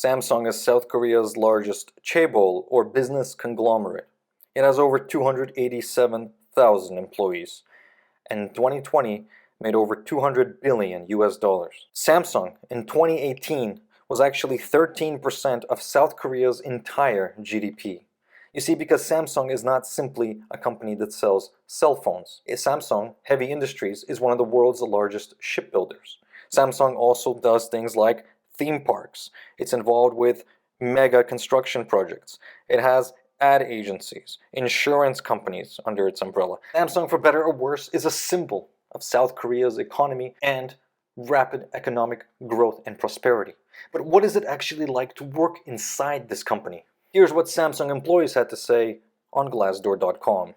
Samsung is South Korea's largest chaebol, or business conglomerate. It has over 287,000 employees, and in 2020 made over 200 billion US dollars. Samsung in 2018 was actually 13% of South Korea's entire GDP. You see, because Samsung is not simply a company that sells cell phones. Samsung Heavy Industries is one of the world's largest shipbuilders. Samsung also does things like theme parks. It's involved with mega construction projects. It has ad agencies, insurance companies under its umbrella. Samsung, for better or worse, is a symbol of South Korea's economy and rapid economic growth and prosperity. But what is it actually like to work inside this company? Here's what Samsung employees had to say on Glassdoor.com.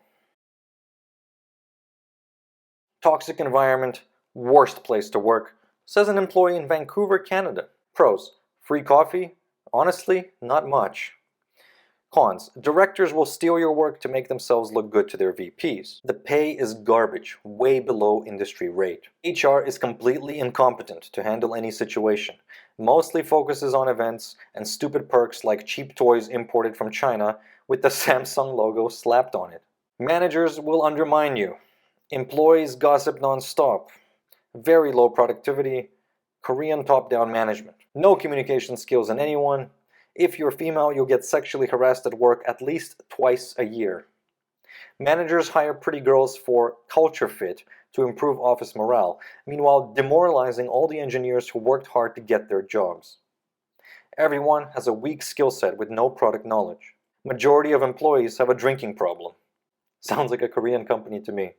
Toxic environment, worst place to work, says an employee in Vancouver, Canada. Pros: free coffee? Honestly, not much. Cons: directors will steal your work to make themselves look good to their VPs. The pay is garbage, way below industry rate. HR is completely incompetent to handle any situation, mostly focuses on events and stupid perks like cheap toys imported from China with the Samsung logo slapped on it. Managers will undermine you. Employees gossip non-stop. Very low productivity. Korean top-down management. No communication skills in anyone. If you're female, you'll get sexually harassed at work at least twice a year. Managers hire pretty girls for culture fit to improve office morale, meanwhile demoralizing all the engineers who worked hard to get their jobs. Everyone has a weak skill set with no product knowledge. Majority of employees have a drinking problem. Sounds like a Korean company to me.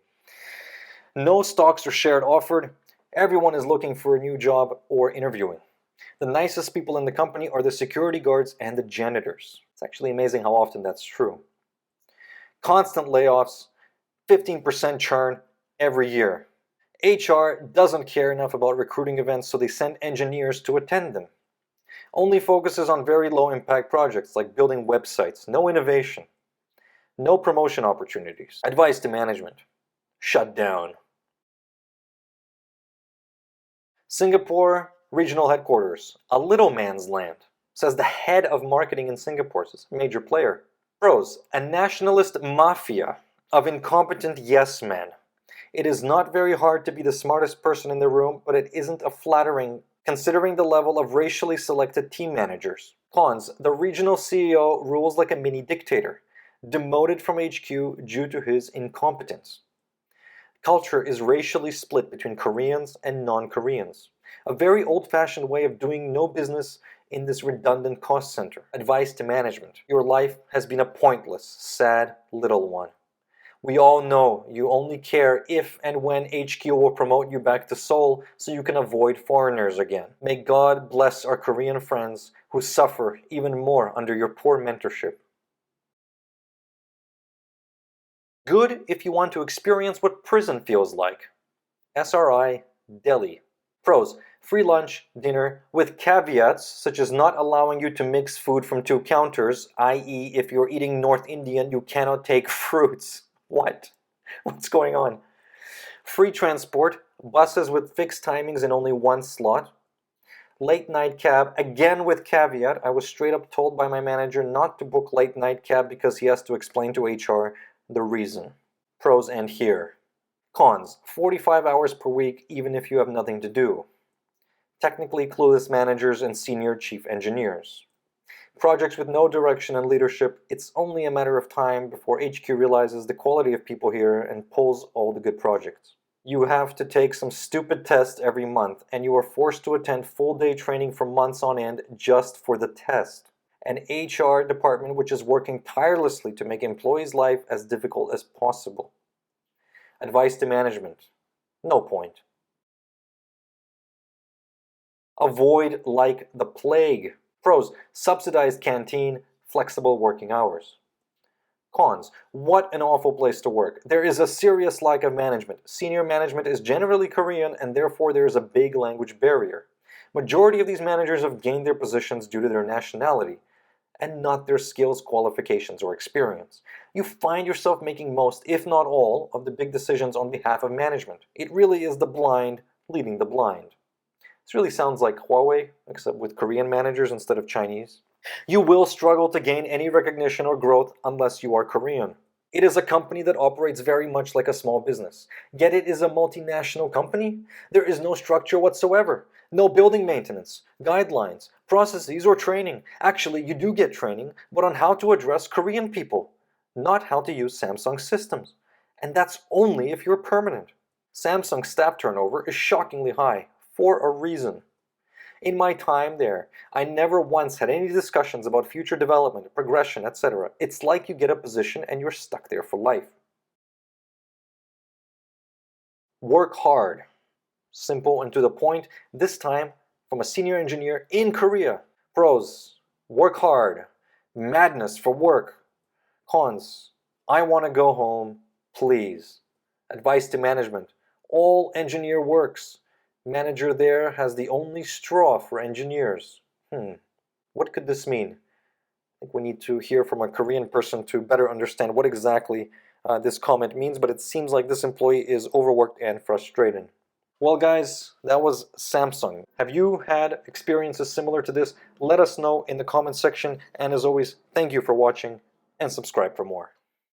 No stocks or shares offered. Everyone is looking for a new job or interviewing. The nicest people in the company are the security guards and the janitors. It's actually amazing how often that's true. Constant layoffs, 15% churn every year. HR doesn't care enough about recruiting events, so they send engineers to attend them. Only focuses on very low impact projects like building websites. No innovation. No promotion opportunities. Advice to management: shut down. Singapore regional headquarters, a little man's land, says the head of marketing in Singapore. Is a major player. Pros: a nationalist mafia of incompetent yes men. It is not very hard to be the smartest person in the room, but it isn't flattering considering the level of racially selected team managers. Cons: the regional CEO rules like a mini dictator, demoted from HQ due to his incompetence. Culture is racially split between Koreans and non-Koreans. A very old-fashioned way of doing no business in this redundant cost center. Advice to management: your life has been a pointless, sad little one. We all know you only care if and when HQ will promote you back to Seoul so you can avoid foreigners again. May God bless our Korean friends who suffer even more under your poor mentorship. Good if you want to experience what prison feels like. SRI Delhi. Pros: free lunch, dinner, with caveats such as not allowing you to mix food from two counters, i.e. if you're eating North Indian, you cannot take fruits. What? What's going on? Free transport, buses with fixed timings and only one slot. Late night cab, again with caveat. I was straight up told by my manager not to book late night cab because he has to explain to HR the reason. Pros end here. Cons: 45 hours per week even if you have nothing to do. Technically clueless managers and senior chief engineers. Projects with no direction and leadership. It's only a matter of time before HQ realizes the quality of people here and pulls all the good projects. You have to take some stupid test every month and you are forced to attend full-day training for months on end just for the test. An HR department which is working tirelessly to make employees' life as difficult as possible. Advice to management: no point. Avoid like the plague. Pros: subsidized canteen, flexible working hours. Cons: what an awful place to work. There is a serious lack of management. Senior management is generally Korean and therefore there is a big language barrier. Majority of these managers have gained their positions due to their nationality and not their skills, qualifications, or experience. You find yourself making most, if not all, of the big decisions on behalf of management. It really is the blind leading the blind. This really sounds like Huawei, except with Korean managers instead of Chinese. You will struggle to gain any recognition or growth unless you are Korean. It is a company that operates very much like a small business. Yet it is a multinational company. There is no structure whatsoever. No building maintenance, guidelines, processes, or training. Actually, you do get training, but on how to address Korean people, not how to use Samsung systems. And that's only if you're permanent. Samsung's staff turnover is shockingly high, for a reason. In my time there, I never once had any discussions about future development, progression, etc. It's like you get a position and you're stuck there for life. Work hard. Simple and to the point, this time from a senior engineer in Korea. Pros: work hard. Madness for work. Cons: I want to go home, please. Advice to management: all engineer works. Manager there has the only straw for engineers. What could this mean? I think we need to hear from a Korean person to better understand what exactly this comment means, but it seems like this employee is overworked and frustrated. Well guys, that was Samsung. Have you had experiences similar to this? Let us know in the comment section, and as always, thank you for watching, and subscribe for more.